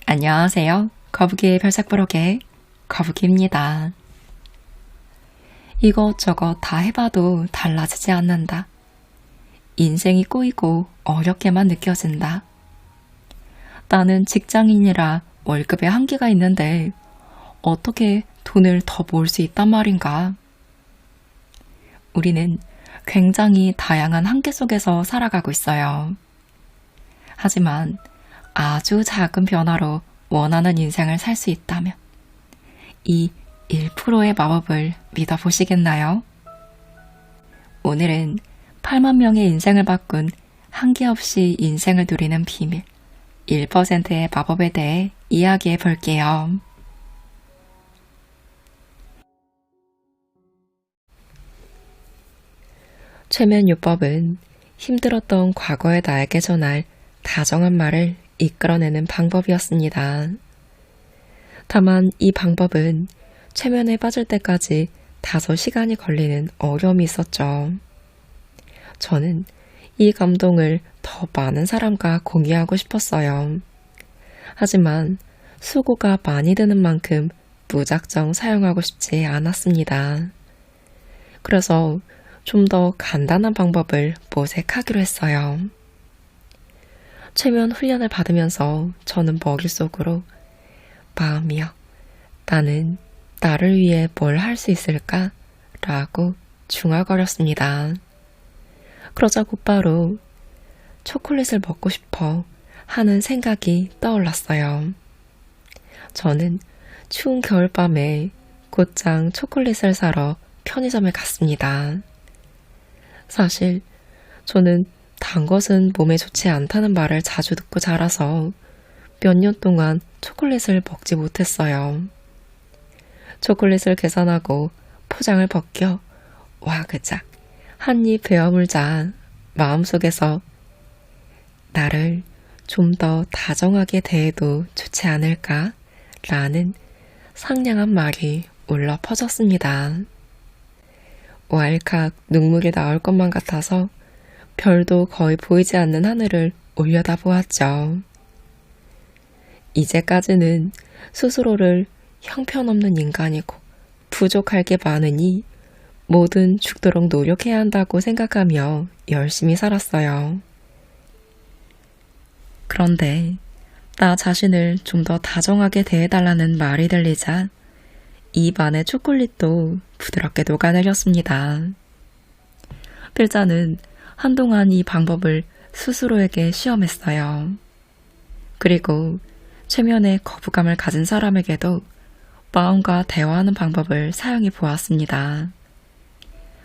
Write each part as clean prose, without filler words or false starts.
안녕하세요. 거북이의 별색부록의 거북이입니다. 이것저것 다 해봐도 달라지지 않는다. 인생이 꼬이고 어렵게만 느껴진다. 나는 직장인이라 월급에 한계가 있는데 어떻게 돈을 더 모을 수 있단 말인가? 우리는 굉장히 다양한 한계 속에서 살아가고 있어요. 하지만 아주 작은 변화로 원하는 인생을 살 수 있다면 이 1%의 마법을 믿어보시겠나요? 오늘은 8만 명의 인생을 바꾼 한계 없이 인생을 누리는 비밀 1%의 마법에 대해 이야기해 볼게요. 최면요법은 힘들었던 과거의 나에게 전할 다정한 말을 이끌어내는 방법이었습니다. 다만 이 방법은 최면에 빠질 때까지 다소 시간이 걸리는 어려움이 있었죠. 저는 이 감동을 더 많은 사람과 공유하고 싶었어요. 하지만 수고가 많이 드는 만큼 무작정 사용하고 싶지 않았습니다. 그래서 좀 더 간단한 방법을 모색하기로 했어요. 최면 훈련을 받으면서 저는 머릿속으로 마음이여, 나는 나를 위해 뭘 할 수 있을까? 라고 중얼거렸습니다. 그러자 곧바로 초콜릿을 먹고 싶어 하는 생각이 떠올랐어요. 저는 추운 겨울밤에 곧장 초콜릿을 사러 편의점에 갔습니다. 사실 저는 단 것은 몸에 좋지 않다는 말을 자주 듣고 자라서 몇 년 동안 초콜릿을 먹지 못했어요. 초콜릿을 계산하고 포장을 벗겨 와그작 한 입 베어물자 마음속에서 나를 좀 더 다정하게 대해도 좋지 않을까? 라는 상냥한 말이 울려 퍼졌습니다. 왈칵 눈물이 나올 것만 같아서 별도 거의 보이지 않는 하늘을 올려다보았죠. 이제까지는 스스로를 형편없는 인간이고 부족할 게 많으니 뭐든 죽도록 노력해야 한다고 생각하며 열심히 살았어요. 그런데 나 자신을 좀 더 다정하게 대해달라는 말이 들리자 입 안에 초콜릿도 부드럽게 녹아내렸습니다. 필자는 한동안 이 방법을 스스로에게 시험했어요. 그리고 최면에 거부감을 가진 사람에게도 마음과 대화하는 방법을 사용해 보았습니다.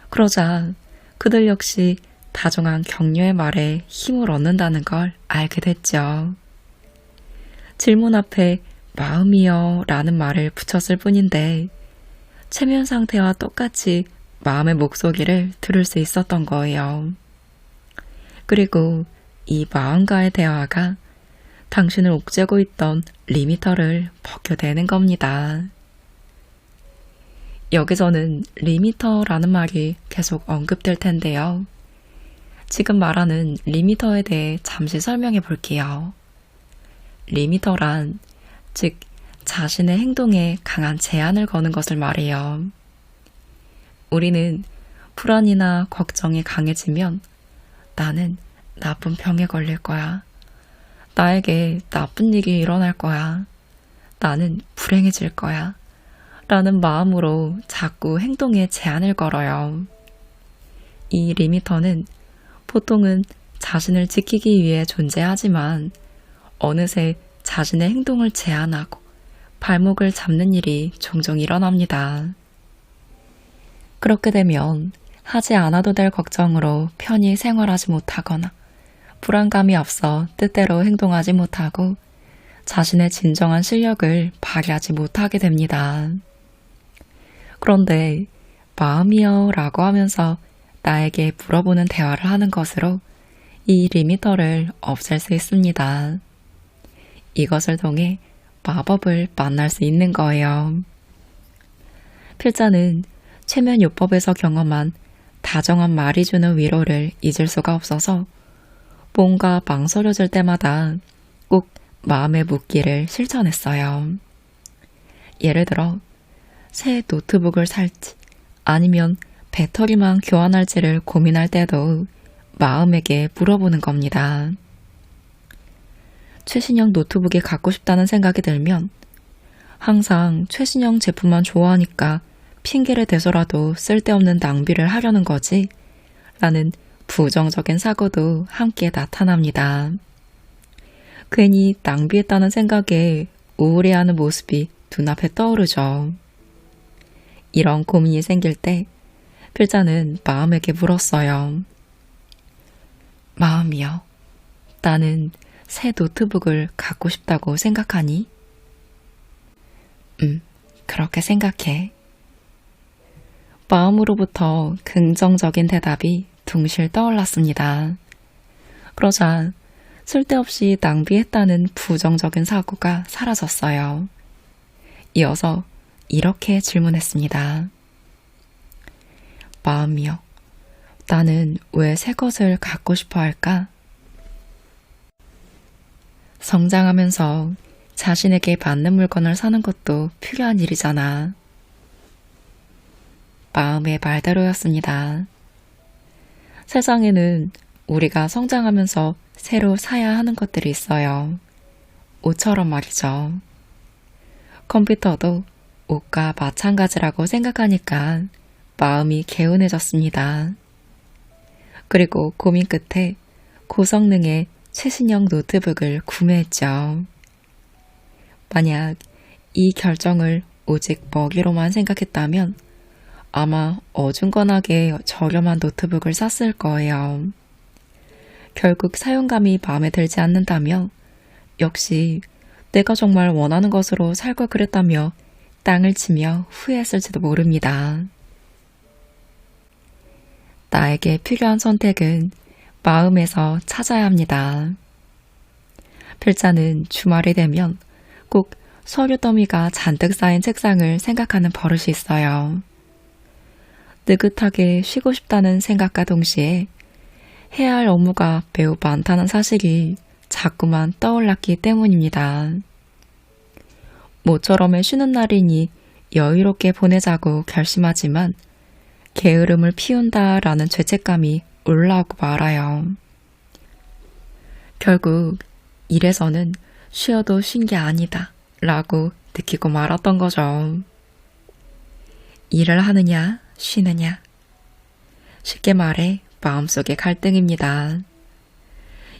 그러자 그들 역시 다정한 격려의 말에 힘을 얻는다는 걸 알게 됐죠. 질문 앞에 마음이여 라는 말을 붙였을 뿐인데 최면 상태와 똑같이 마음의 목소리를 들을 수 있었던 거예요. 그리고 이 마음과의 대화가 당신을 옥죄고 있던 리미터를 벗겨내는 겁니다. 여기서는 리미터라는 말이 계속 언급될 텐데요. 지금 말하는 리미터에 대해 잠시 설명해 볼게요. 리미터란 즉 자신의 행동에 강한 제한을 거는 것을 말해요. 우리는 불안이나 걱정이 강해지면 나는 나쁜 병에 걸릴 거야. 나에게 나쁜 일이 일어날 거야. 나는 불행해질 거야. 라는 마음으로 자꾸 행동에 제한을 걸어요. 이 리미터는 보통은 자신을 지키기 위해 존재하지만 어느새 자신의 행동을 제한하고 발목을 잡는 일이 종종 일어납니다. 그렇게 되면 하지 않아도 될 걱정으로 편히 생활하지 못하거나 불안감이 앞서 뜻대로 행동하지 못하고 자신의 진정한 실력을 발휘하지 못하게 됩니다. 그런데 마음이여 라고 하면서 나에게 물어보는 대화를 하는 것으로 이 리미터를 없앨 수 있습니다. 이것을 통해 마법을 만날 수 있는 거예요. 필자는 최면요법에서 경험한 다정한 말이 주는 위로를 잊을 수가 없어서 뭔가 망설여질 때마다 꼭 마음의 묻기를 실천했어요. 예를 들어 새 노트북을 살지 아니면 배터리만 교환할지를 고민할 때도 마음에게 물어보는 겁니다. 최신형 노트북이 갖고 싶다는 생각이 들면 항상 최신형 제품만 좋아하니까 핑계를 대서라도 쓸데없는 낭비를 하려는 거지 라는 부정적인 사고도 함께 나타납니다. 괜히 낭비했다는 생각에 우울해하는 모습이 눈앞에 떠오르죠. 이런 고민이 생길 때 필자는 마음에게 물었어요. 마음이여, 나는 새 노트북을 갖고 싶다고 생각하니? 그렇게 생각해. 마음으로부터 긍정적인 대답이 둥실 떠올랐습니다. 그러자 쓸데없이 낭비했다는 부정적인 사고가 사라졌어요. 이어서 이렇게 질문했습니다. 마음이여, 나는 왜 새 것을 갖고 싶어 할까? 성장하면서 자신에게 맞는 물건을 사는 것도 필요한 일이잖아. 마음의 말대로였습니다. 세상에는 우리가 성장하면서 새로 사야 하는 것들이 있어요. 옷처럼 말이죠. 컴퓨터도 옷과 마찬가지라고 생각하니까 마음이 개운해졌습니다. 그리고 고민 끝에 고성능의 최신형 노트북을 구매했죠. 만약 이 결정을 오직 먹이로만 생각했다면 아마 어중간하게 저렴한 노트북을 샀을 거예요. 결국 사용감이 마음에 들지 않는다며 역시 내가 정말 원하는 것으로 살 걸 그랬다며 땅을 치며 후회했을지도 모릅니다. 나에게 필요한 선택은 마음에서 찾아야 합니다. 필자는 주말이 되면 꼭 서류 더미가 잔뜩 쌓인 책상을 생각하는 버릇이 있어요. 느긋하게 쉬고 싶다는 생각과 동시에 해야 할 업무가 매우 많다는 사실이 자꾸만 떠올랐기 때문입니다. 모처럼의 쉬는 날이니 여유롭게 보내자고 결심하지만 게으름을 피운다라는 죄책감이 올라오고 말아요. 결국 일에서는 쉬어도 쉰 게 아니다 라고 느끼고 말았던 거죠. 일을 하느냐 쉬느냐, 쉽게 말해 마음속의 갈등입니다.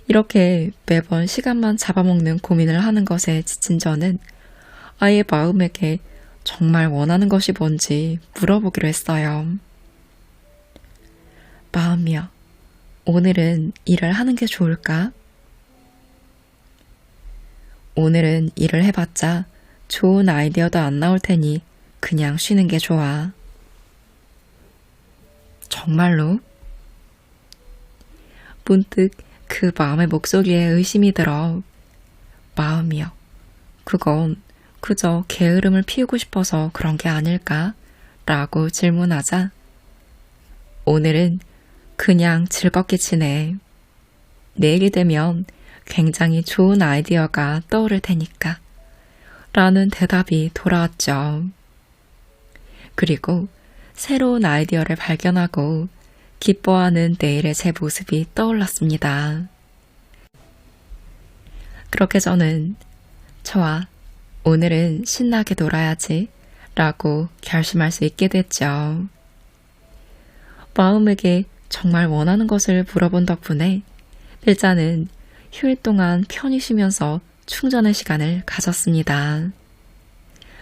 이렇게 매번 시간만 잡아먹는 고민을 하는 것에 지친 저는 아예 마음에게 정말 원하는 것이 뭔지 물어보기로 했어요. 마음이여, 오늘은 일을 하는 게 좋을까? 오늘은 일을 해봤자 좋은 아이디어도 안 나올 테니 그냥 쉬는 게 좋아. 정말로? 문득 그 마음의 목소리에 의심이 들어 마음이여, 그건 그저 게으름을 피우고 싶어서 그런 게 아닐까? 라고 질문하자 오늘은 그냥 즐겁게 지내. 내일이 되면 굉장히 좋은 아이디어가 떠오를 테니까 라는 대답이 돌아왔죠. 그리고 새로운 아이디어를 발견하고 기뻐하는 내일의 제 모습이 떠올랐습니다. 그렇게 저는 좋아, 오늘은 신나게 놀아야지 라고 결심할 수 있게 됐죠. 마음에게 정말 원하는 것을 물어본 덕분에 필자는 휴일 동안 편히 쉬면서 충전의 시간을 가졌습니다.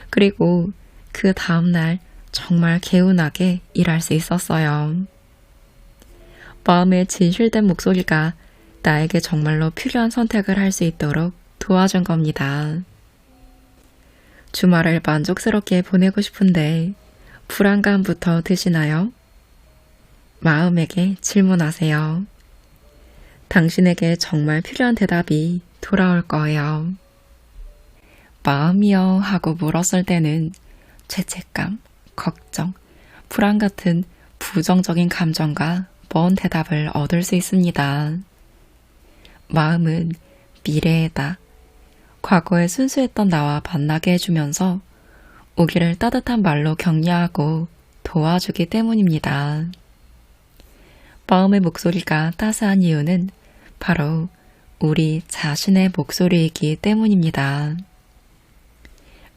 그리고 그 다음날 정말 개운하게 일할 수 있었어요. 마음의 진실된 목소리가 나에게 정말로 필요한 선택을 할 수 있도록 도와준 겁니다. 주말을 만족스럽게 보내고 싶은데 불안감부터 드시나요? 마음에게 질문하세요. 당신에게 정말 필요한 대답이 돌아올 거예요. 마음이여 하고 물었을 때는 죄책감, 걱정, 불안 같은 부정적인 감정과 먼 대답을 얻을 수 있습니다. 마음은 미래에다. 과거에 순수했던 나와 만나게 해주면서 우리를 따뜻한 말로 격려하고 도와주기 때문입니다. 마음의 목소리가 따스한 이유는 바로 우리 자신의 목소리이기 때문입니다.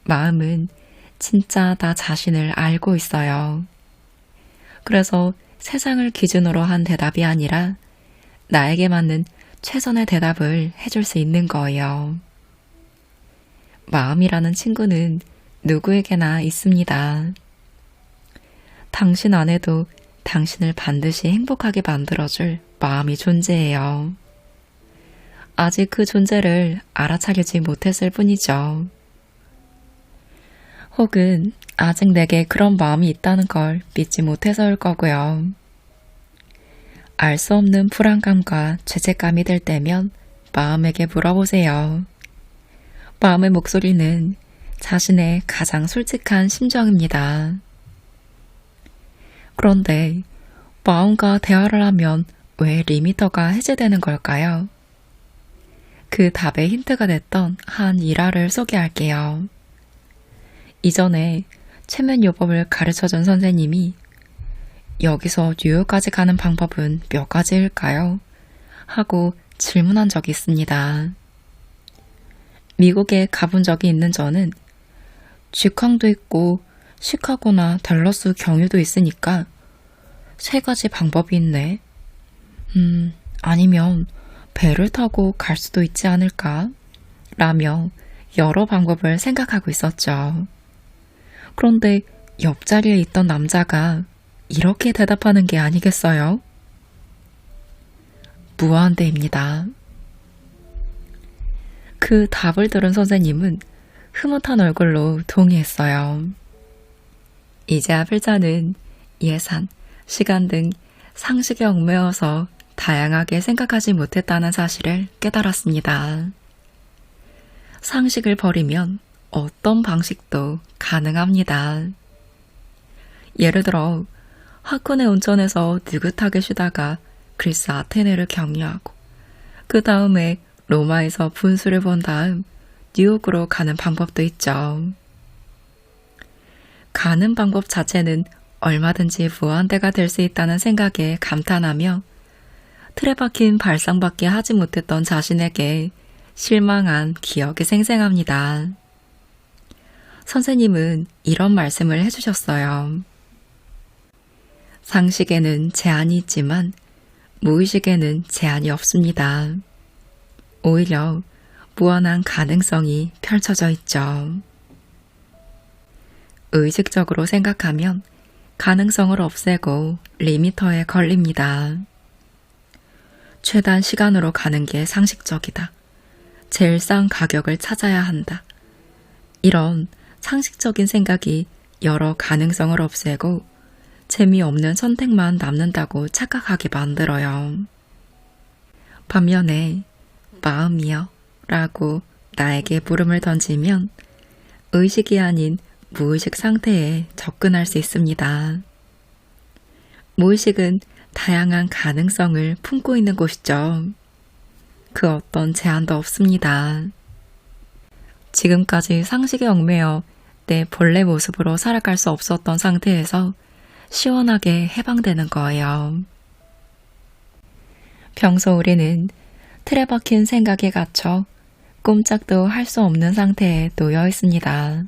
마음은 진짜 나 자신을 알고 있어요. 그래서 세상을 기준으로 한 대답이 아니라 나에게 맞는 최선의 대답을 해줄 수 있는 거예요. 마음이라는 친구는 누구에게나 있습니다. 당신 안에도 당신을 반드시 행복하게 만들어줄 마음이 존재해요. 아직 그 존재를 알아차리지 못했을 뿐이죠. 혹은 아직 내게 그런 마음이 있다는 걸 믿지 못해서일 거고요. 알 수 없는 불안감과 죄책감이 들 때면 마음에게 물어보세요. 마음의 목소리는 자신의 가장 솔직한 심정입니다. 그런데 마음과 대화를 하면 왜 리미터가 해제되는 걸까요? 그 답의 힌트가 됐던 한 일화를 소개할게요. 이전에 최면 요법을 가르쳐준 선생님이 여기서 뉴욕까지 가는 방법은 몇 가지일까요? 하고 질문한 적이 있습니다. 미국에 가본 적이 있는 저는 직항도 있고 시카고나 댈러스 경유도 있으니까 3가지 방법이 있네. 아니면 배를 타고 갈 수도 있지 않을까? 라며 여러 방법을 생각하고 있었죠. 그런데 옆자리에 있던 남자가 이렇게 대답하는 게 아니겠어요? 무한대입니다. 그 답을 들은 선생님은 흐뭇한 얼굴로 동의했어요. 이제야 필자는 예산, 시간 등 상식에 얽매여서 다양하게 생각하지 못했다는 사실을 깨달았습니다. 상식을 버리면 어떤 방식도 가능합니다. 예를 들어 하코네 온천에서 느긋하게 쉬다가 그리스 아테네를 격려하고 그 다음에 로마에서 분수를 본 다음 뉴욕으로 가는 방법도 있죠. 가는 방법 자체는 얼마든지 무한대가 될 수 있다는 생각에 감탄하며 틀에 박힌 발상밖에 하지 못했던 자신에게 실망한 기억이 생생합니다. 선생님은 이런 말씀을 해주셨어요. 상식에는 제한이 있지만 무의식에는 제한이 없습니다. 오히려 무한한 가능성이 펼쳐져 있죠. 의식적으로 생각하면 가능성을 없애고 리미터에 걸립니다. 최단 시간으로 가는 게 상식적이다. 제일 싼 가격을 찾아야 한다. 이런 상식적인 생각이 여러 가능성을 없애고 재미없는 선택만 남는다고 착각하게 만들어요. 반면에 마음이여 라고 나에게 물음을 던지면 의식이 아닌 무의식 상태에 접근할 수 있습니다. 무의식은 다양한 가능성을 품고 있는 곳이죠. 그 어떤 제한도 없습니다. 지금까지 상식에 얽매여 내 본래 모습으로 살아갈 수 없었던 상태에서 시원하게 해방되는 거예요. 평소 우리는 틀에 박힌 생각에 갇혀 꼼짝도 할 수 없는 상태에 놓여 있습니다.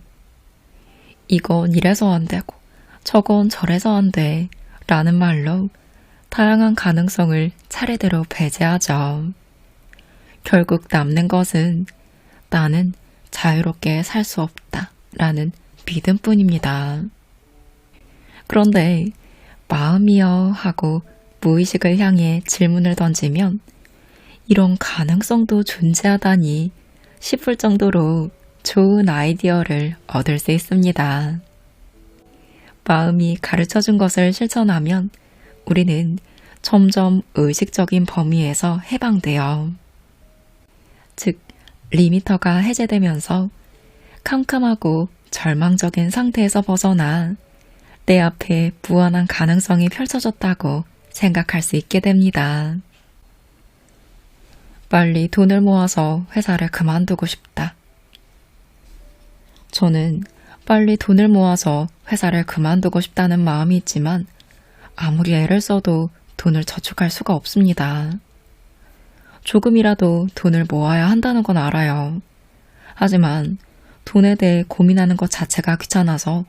이건 이래서 안 되고 저건 저래서 안 돼 라는 말로 다양한 가능성을 차례대로 배제하죠. 결국 남는 것은 나는 자유롭게 살 수 없다 라는 믿음뿐입니다. 그런데 마음이여 하고 무의식을 향해 질문을 던지면 이런 가능성도 존재하다니 싶을 정도로 좋은 아이디어를 얻을 수 있습니다. 마음이 가르쳐준 것을 실천하면 우리는 점점 의식적인 범위에서 해방돼요. 즉, 리미터가 해제되면서 캄캄하고 절망적인 상태에서 벗어나 내 앞에 무한한 가능성이 펼쳐졌다고 생각할 수 있게 됩니다. 빨리 돈을 모아서 회사를 그만두고 싶다 저는 빨리 돈을 모아서 회사를 그만두고 싶다는 마음이 있지만 아무리 애를 써도 돈을 저축할 수가 없습니다. 조금이라도 돈을 모아야 한다는 건 알아요. 하지만 돈에 대해 고민하는 것 자체가 귀찮아서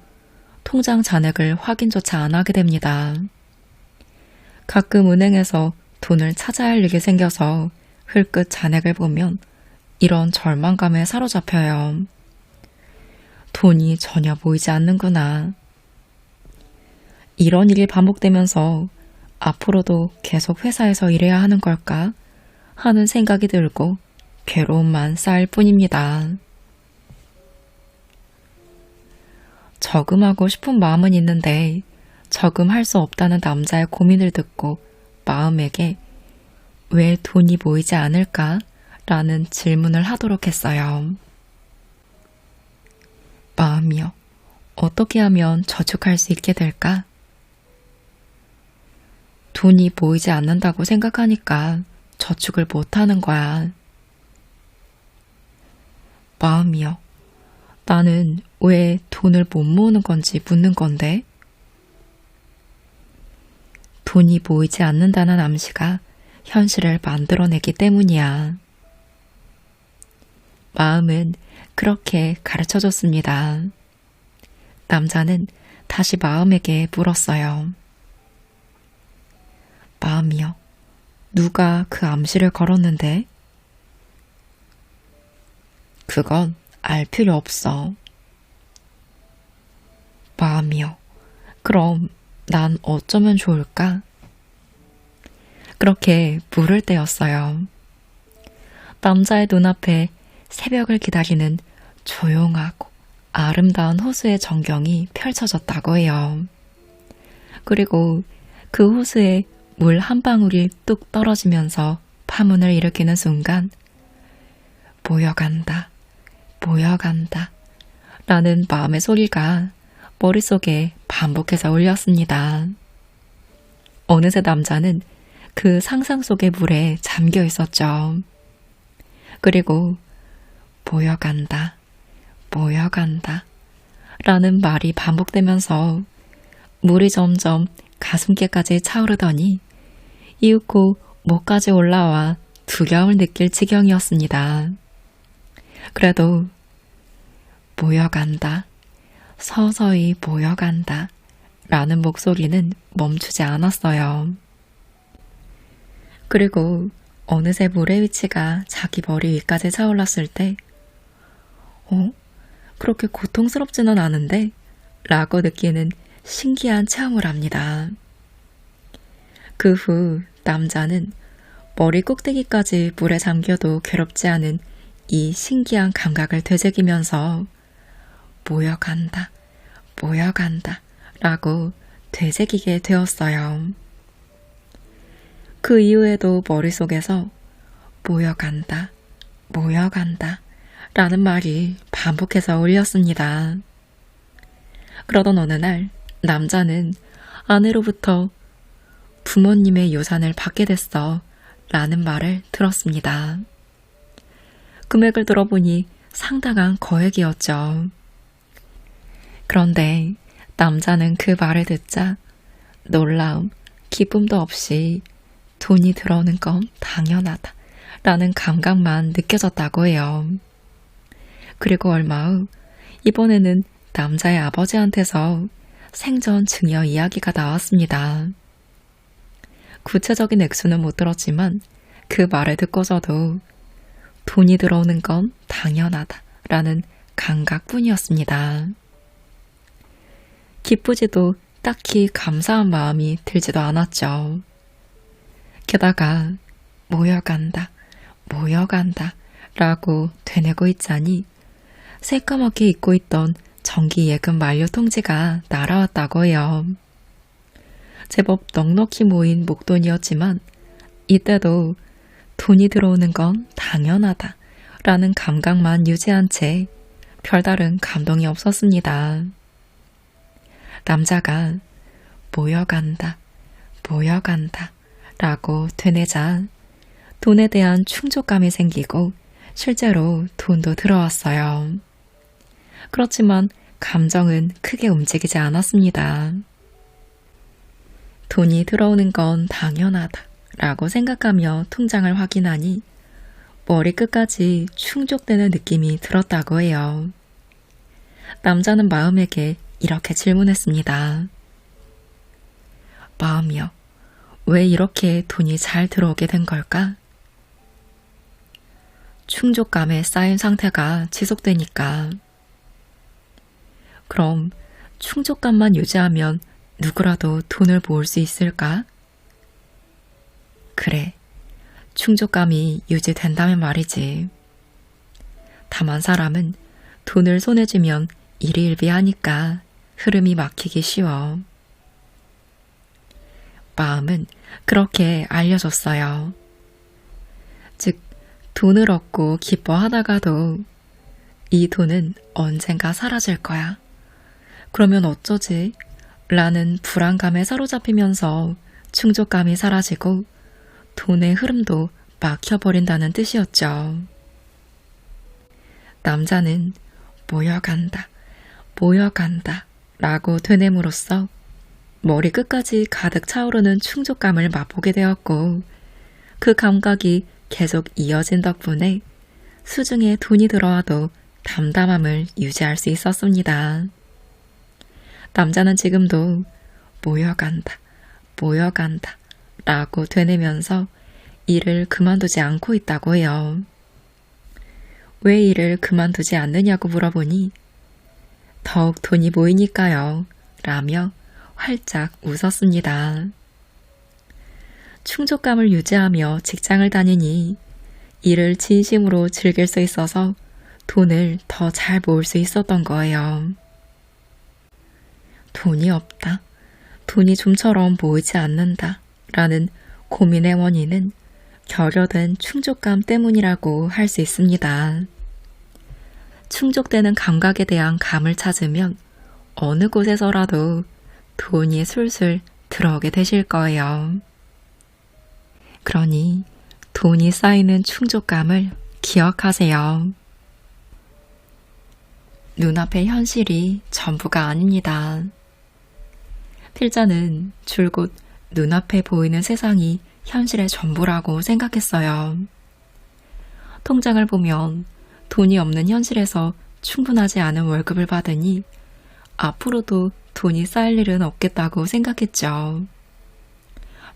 통장 잔액을 확인조차 안 하게 됩니다. 가끔 은행에서 돈을 찾아야 할 일이 생겨서 흘끗 잔액을 보면 이런 절망감에 사로잡혀요. 돈이 전혀 보이지 않는구나. 이런 일이 반복되면서 앞으로도 계속 회사에서 일해야 하는 걸까 하는 생각이 들고 괴로움만 쌓일 뿐입니다. 저금하고 싶은 마음은 있는데 저금할 수 없다는 남자의 고민을 듣고 마음에게 왜 돈이 보이지 않을까? 라는 질문을 하도록 했어요. 마음이여, 어떻게 하면 저축할 수 있게 될까? 돈이 보이지 않는다고 생각하니까 저축을 못하는 거야. 마음이여, 나는 왜 돈을 못 모으는 건지 묻는 건데? 돈이 보이지 않는다는 암시가 현실을 만들어내기 때문이야. 마음은 그렇게 가르쳐줬습니다. 남자는 다시 마음에게 물었어요. 마음이여, 누가 그 암시를 걸었는데? 그건 알 필요 없어. 마음이여, 그럼 난 어쩌면 좋을까? 그렇게 물을 때였어요. 남자의 눈앞에 새벽을 기다리는 조용하고 아름다운 호수의 전경이 펼쳐졌다고 해요. 그리고 그 호수에 물 한 방울이 뚝 떨어지면서 파문을 일으키는 순간 모여간다, 모여간다 라는 마음의 소리가 머릿속에 반복해서 울렸습니다. 어느새 남자는 그 상상 속의 물에 잠겨 있었죠. 그리고 모여간다, 모여간다 라는 말이 반복되면서 물이 점점 가슴께까지 차오르더니 이윽고 목까지 올라와 두려움을 느낄 지경이었습니다. 그래도 모여간다, 서서히 모여간다 라는 목소리는 멈추지 않았어요. 그리고 어느새 물의 위치가 자기 머리 위까지 차올랐을 때 그렇게 고통스럽지는 않은데? 라고 느끼는 신기한 체험을 합니다. 그 후 남자는 머리 꼭대기까지 물에 잠겨도 괴롭지 않은 이 신기한 감각을 되새기면서 모여간다, 모여간다 라고 되새기게 되었어요. 그 이후에도 머릿속에서 모여간다, 모여간다 라는 말이 반복해서 울렸습니다. 그러던 어느 날 남자는 아내로부터 부모님의 유산을 받게 됐어 라는 말을 들었습니다. 금액을 들어보니 상당한 거액이었죠. 그런데 남자는 그 말을 듣자 놀라움, 기쁨도 없이 돈이 들어오는 건 당연하다 라는 감각만 느껴졌다고 해요. 그리고 얼마 후 이번에는 남자의 아버지한테서 생전 증여 이야기가 나왔습니다. 구체적인 액수는 못 들었지만 그 말을 듣고서도 돈이 들어오는 건 당연하다 라는 감각뿐이었습니다. 기쁘지도 딱히 감사한 마음이 들지도 않았죠. 게다가 모여간다, 모여간다 라고 되뇌고 있자니 새까맣게 잊고 있던 정기 예금 만료 통지가 날아왔다고 해요. 제법 넉넉히 모인 목돈이었지만 이때도 돈이 들어오는 건 당연하다 라는 감각만 유지한 채 별다른 감동이 없었습니다. 남자가 모여간다, 모여간다 라고 되뇌자 돈에 대한 충족감이 생기고 실제로 돈도 들어왔어요. 그렇지만 감정은 크게 움직이지 않았습니다. 돈이 들어오는 건 당연하다 라고 생각하며 통장을 확인하니 머리끝까지 충족되는 느낌이 들었다고 해요. 남자는 마음에게 이렇게 질문했습니다. 마음이여, 왜 이렇게 돈이 잘 들어오게 된 걸까? 충족감에 쌓인 상태가 지속되니까. 그럼 충족감만 유지하면 누구라도 돈을 모을 수 있을까? 그래, 충족감이 유지된다면 말이지. 다만 사람은 돈을 손에 쥐면 일희일비하니까 흐름이 막히기 쉬워. 마음은 그렇게 알려줬어요. 즉, 돈을 얻고 기뻐하다가도 이 돈은 언젠가 사라질 거야. 그러면 어쩌지? 라는 불안감에 사로잡히면서 충족감이 사라지고 돈의 흐름도 막혀버린다는 뜻이었죠. 남자는 모여간다, 모여간다 라고 되뇌므로써 머리 끝까지 가득 차오르는 충족감을 맛보게 되었고 그 감각이 계속 이어진 덕분에 수중에 돈이 들어와도 담담함을 유지할 수 있었습니다. 남자는 지금도 모여간다, 모여간다 라고 되뇌면서 일을 그만두지 않고 있다고 해요. 왜 일을 그만두지 않느냐고 물어보니 더욱 돈이 모이니까요 라며 활짝 웃었습니다. 충족감을 유지하며 직장을 다니니 일을 진심으로 즐길 수 있어서 돈을 더 잘 모을 수 있었던 거예요. 돈이 없다, 돈이 좀처럼 모이지 않는다 라는 고민의 원인은 결여된 충족감 때문이라고 할 수 있습니다. 충족되는 감각에 대한 감을 찾으면 어느 곳에서라도 돈이 술술 들어오게 되실 거예요. 그러니 돈이 쌓이는 충족감을 기억하세요. 눈앞의 현실이 전부가 아닙니다. 필자는 줄곧 눈앞에 보이는 세상이 현실의 전부라고 생각했어요. 통장을 보면 돈이 없는 현실에서 충분하지 않은 월급을 받으니 앞으로도 돈이 쌓일 일은 없겠다고 생각했죠.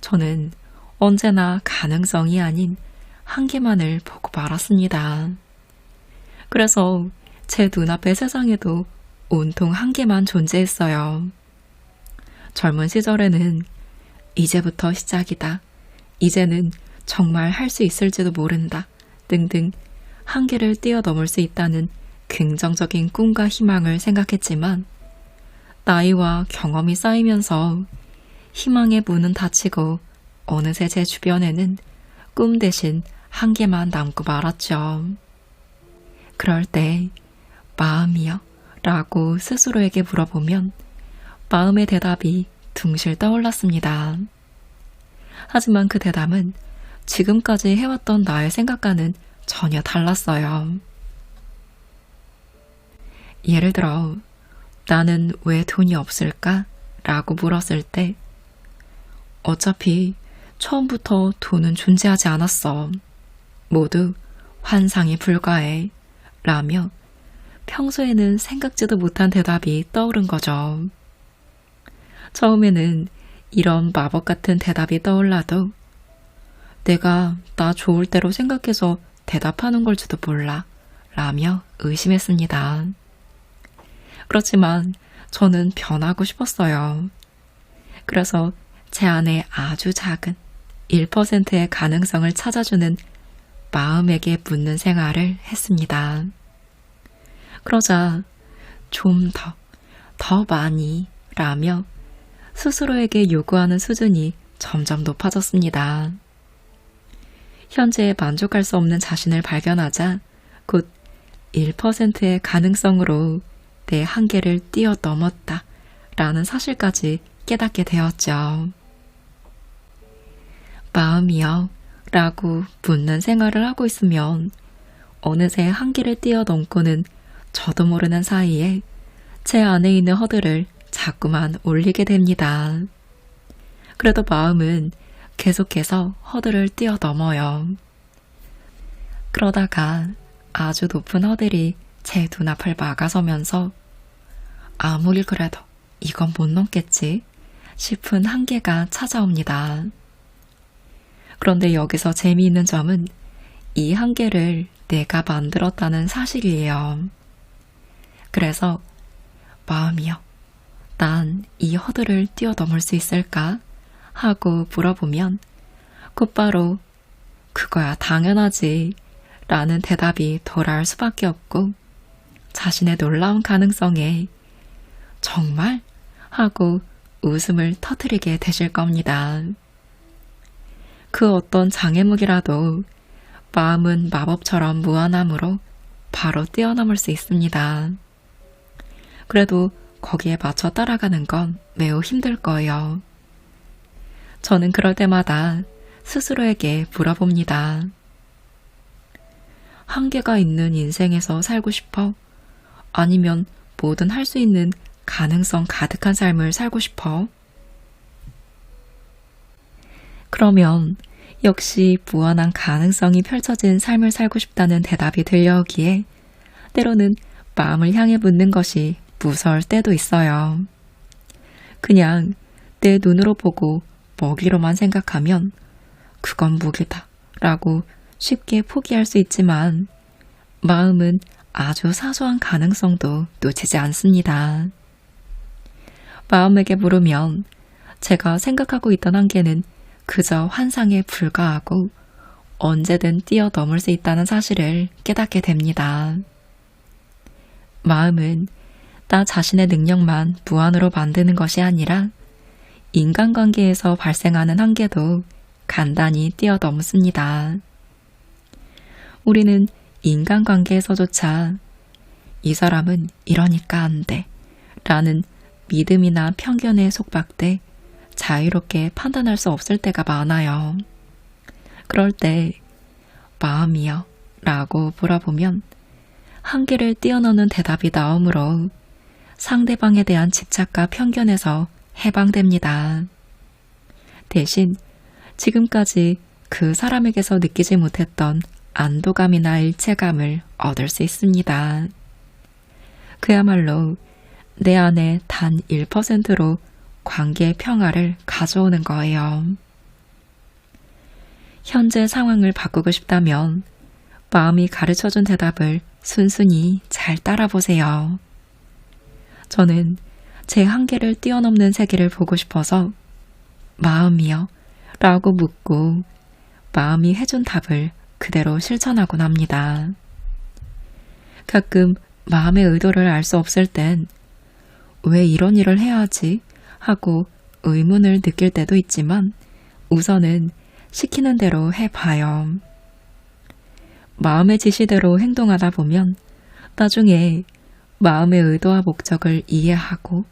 저는 언제나 가능성이 아닌 한계만을 보고 말았습니다. 그래서 제 눈앞의 세상에도 온통 한계만 존재했어요. 젊은 시절에는 이제부터 시작이다, 이제는 정말 할 수 있을지도 모른다 등등 한계를 뛰어넘을 수 있다는 긍정적인 꿈과 희망을 생각했지만 나이와 경험이 쌓이면서 희망의 문은 닫히고 어느새 제 주변에는 꿈 대신 한계만 남고 말았죠. 그럴 때 마음이요? 라고 스스로에게 물어보면 마음의 대답이 둥실 떠올랐습니다. 하지만 그 대답은 지금까지 해왔던 나의 생각과는 전혀 달랐어요. 예를 들어 나는 왜 돈이 없을까? 라고 물었을 때 어차피 처음부터 돈은 존재하지 않았어. 모두 환상에 불과해. 라며 평소에는 생각지도 못한 대답이 떠오른 거죠. 처음에는 이런 마법 같은 대답이 떠올라도 내가 나 좋을 대로 생각해서 대답하는 걸지도 몰라 라며 의심했습니다. 그렇지만 저는 변하고 싶었어요. 그래서 제 안에 아주 작은 1%의 가능성을 찾아주는 마음에게 묻는 생활을 했습니다. 그러자 좀 더 많이 라며 스스로에게 요구하는 수준이 점점 높아졌습니다. 현재 만족할 수 없는 자신을 발견하자 곧 1%의 가능성으로 내 한계를 뛰어넘었다 라는 사실까지 깨닫게 되었죠. 마음이요? 라고 묻는 생활을 하고 있으면 어느새 한계를 뛰어넘고는 저도 모르는 사이에 제 안에 있는 허들을 자꾸만 올리게 됩니다. 그래도 마음은 계속해서 허들을 뛰어넘어요. 그러다가 아주 높은 허들이 제 눈앞을 막아서면서 아무리 그래도 이건 못 넘겠지 싶은 한계가 찾아옵니다. 그런데 여기서 재미있는 점은 이 한계를 내가 만들었다는 사실이에요. 그래서 마음이여, 난 이 허들을 뛰어넘을 수 있을까? 하고 물어보면 곧바로 그거야 당연하지 라는 대답이 돌아올 수밖에 없고 자신의 놀라운 가능성에 정말? 하고 웃음을 터뜨리게 되실 겁니다. 그 어떤 장애물이라도 마음은 마법처럼 무한함으로 바로 뛰어넘을 수 있습니다. 그래도 거기에 맞춰 따라가는 건 매우 힘들 거예요. 저는 그럴 때마다 스스로에게 물어봅니다. 한계가 있는 인생에서 살고 싶어? 아니면 뭐든 할 수 있는 가능성 가득한 삶을 살고 싶어? 그러면 역시 무한한 가능성이 펼쳐진 삶을 살고 싶다는 대답이 들려오기에 때로는 마음을 향해 묻는 것이 무서울 때도 있어요. 그냥 내 눈으로 보고 먹이로만 생각하면 그건 무기다 라고 쉽게 포기할 수 있지만 마음은 아주 사소한 가능성도 놓치지 않습니다. 마음에게 물으면 제가 생각하고 있던 한계는 그저 환상에 불과하고 언제든 뛰어넘을 수 있다는 사실을 깨닫게 됩니다. 마음은 나 자신의 능력만 무한으로 만드는 것이 아니라 인간관계에서 발생하는 한계도 간단히 뛰어넘습니다. 우리는 인간관계에서조차 이 사람은 이러니까 안 돼 라는 믿음이나 편견에 속박돼 자유롭게 판단할 수 없을 때가 많아요. 그럴 때 마음이여 라고 물어보면 한계를 뛰어넘는 대답이 나오므로 상대방에 대한 집착과 편견에서 해방됩니다. 대신 지금까지 그 사람에게서 느끼지 못했던 안도감이나 일체감을 얻을 수 있습니다. 그야말로 내 안에 단 1%로 관계의 평화를 가져오는 거예요. 현재 상황을 바꾸고 싶다면 마음이 가르쳐준 대답을 순순히 잘 따라보세요. 저는 제 한계를 뛰어넘는 세계를 보고 싶어서 마음이여 라고 묻고 마음이 해준 답을 그대로 실천하곤 합니다. 가끔 마음의 의도를 알 수 없을 땐 왜 이런 일을 해야 하지? 하고 의문을 느낄 때도 있지만 우선은 시키는 대로 해봐요. 마음의 지시대로 행동하다 보면 나중에 마음의 의도와 목적을 이해하고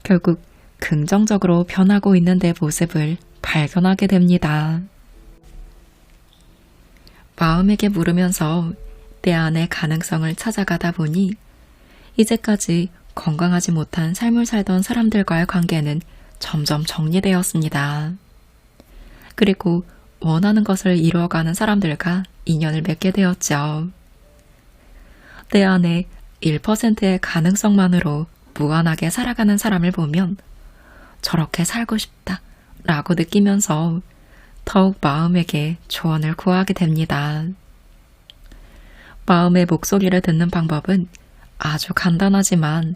결국 긍정적으로 변하고 있는 내 모습을 발견하게 됩니다. 마음에게 물으면서 내 안의 가능성을 찾아가다 보니 이제까지 건강하지 못한 삶을 살던 사람들과의 관계는 점점 정리되었습니다. 그리고 원하는 것을 이루어가는 사람들과 인연을 맺게 되었죠. 내 안에 1%의 가능성만으로 무한하게 살아가는 사람을 보면 저렇게 살고 싶다 라고 느끼면서 더욱 마음에게 조언을 구하게 됩니다. 마음의 목소리를 듣는 방법은 아주 간단하지만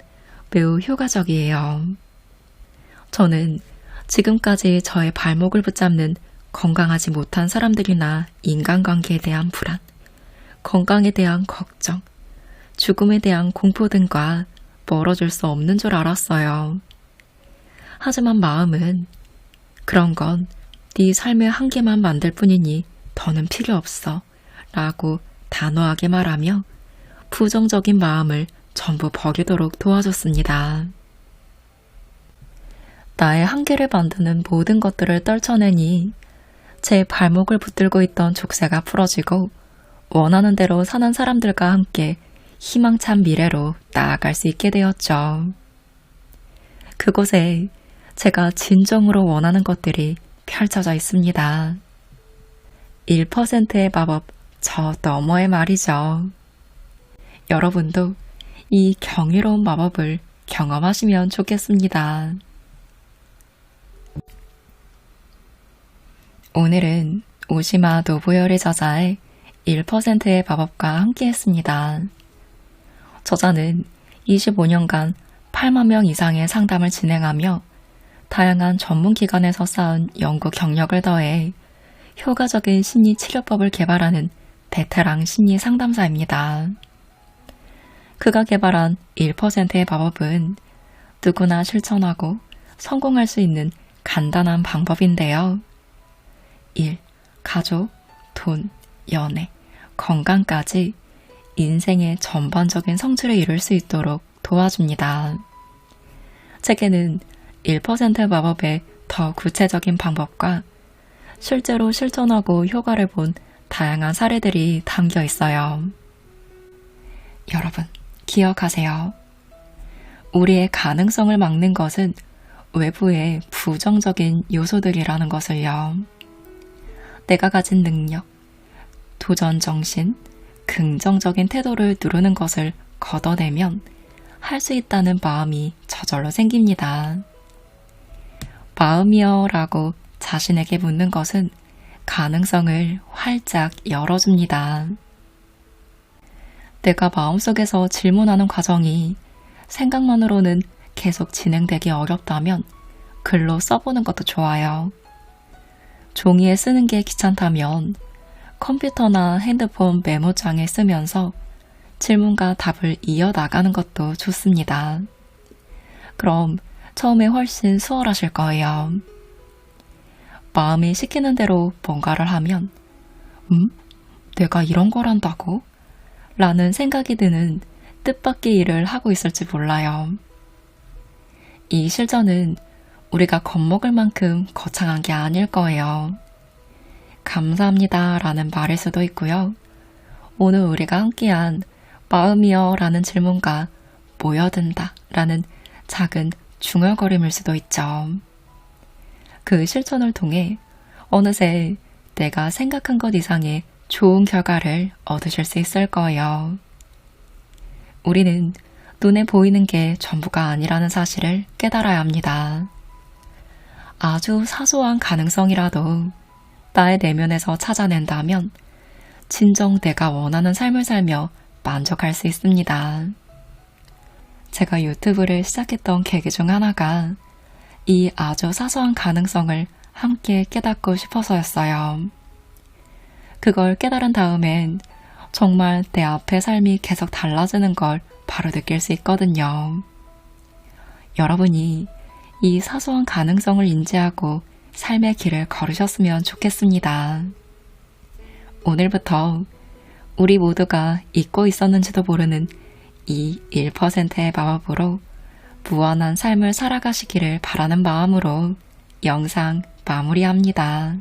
매우 효과적이에요. 저는 지금까지 저의 발목을 붙잡는 건강하지 못한 사람들이나 인간관계에 대한 불안, 건강에 대한 걱정, 죽음에 대한 공포 등과 멀어질 수 없는 줄 알았어요. 하지만 마음은 그런 건 네 삶의 한계만 만들 뿐이니 더는 필요 없어 라고 단호하게 말하며 부정적인 마음을 전부 버리도록 도와줬습니다. 나의 한계를 만드는 모든 것들을 떨쳐내니 제 발목을 붙들고 있던 족쇄가 풀어지고 원하는 대로 사는 사람들과 함께 희망찬 미래로 나아갈 수 있게 되었죠. 그곳에 제가 진정으로 원하는 것들이 펼쳐져 있습니다. 1%의 마법 저 너머의 말이죠. 여러분도 이 경이로운 마법을 경험하시면 좋겠습니다. 오늘은 오시마 노부열의 저자의 1%의 마법과 함께 했습니다. 저자는 25년간 8만 명 이상의 상담을 진행하며 다양한 전문기관에서 쌓은 연구 경력을 더해 효과적인 심리 치료법을 개발하는 베테랑 심리 상담사입니다. 그가 개발한 1%의 마법은 누구나 실천하고 성공할 수 있는 간단한 방법인데요. 1. 가족, 돈, 연애, 건강까지 인생의 전반적인 성취를 이룰 수 있도록 도와줍니다. 책에는 1% 마법의 더 구체적인 방법과 실제로 실천하고 효과를 본 다양한 사례들이 담겨 있어요. 여러분, 기억하세요. 우리의 가능성을 막는 것은 외부의 부정적인 요소들이라는 것을요. 내가 가진 능력, 도전 정신, 긍정적인 태도를 누르는 것을 걷어내면 할 수 있다는 마음이 저절로 생깁니다. 마음이여 라고 자신에게 묻는 것은 가능성을 활짝 열어줍니다. 내가 마음속에서 질문하는 과정이 생각만으로는 계속 진행되기 어렵다면 글로 써보는 것도 좋아요. 종이에 쓰는 게 귀찮다면 컴퓨터나 핸드폰 메모장에 쓰면서 질문과 답을 이어나가는 것도 좋습니다. 그럼 처음에 훨씬 수월하실 거예요. 마음이 시키는 대로 뭔가를 하면 내가 이런 걸 한다고? 라는 생각이 드는 뜻밖의 일을 하고 있을지 몰라요. 이 실전은 우리가 겁먹을 만큼 거창한 게 아닐 거예요. 감사합니다 라는 말일 수도 있고요. 오늘 우리가 함께한 마음이여 라는 질문과 모여든다 라는 작은 중얼거림일 수도 있죠. 그 실천을 통해 어느새 내가 생각한 것 이상의 좋은 결과를 얻으실 수 있을 거예요. 우리는 눈에 보이는 게 전부가 아니라는 사실을 깨달아야 합니다. 아주 사소한 가능성이라도 나의 내면에서 찾아낸다면 진정 내가 원하는 삶을 살며 만족할 수 있습니다. 제가 유튜브를 시작했던 계기 중 하나가 이 아주 사소한 가능성을 함께 깨닫고 싶어서였어요. 그걸 깨달은 다음엔 정말 내 앞의 삶이 계속 달라지는 걸 바로 느낄 수 있거든요. 여러분이 이 사소한 가능성을 인지하고 삶의 길을 걸으셨으면 좋겠습니다. 오늘부터 우리 모두가 잊고 있었는지도 모르는 이 1%의 마법으로 무한한 삶을 살아가시기를 바라는 마음으로 영상 마무리합니다.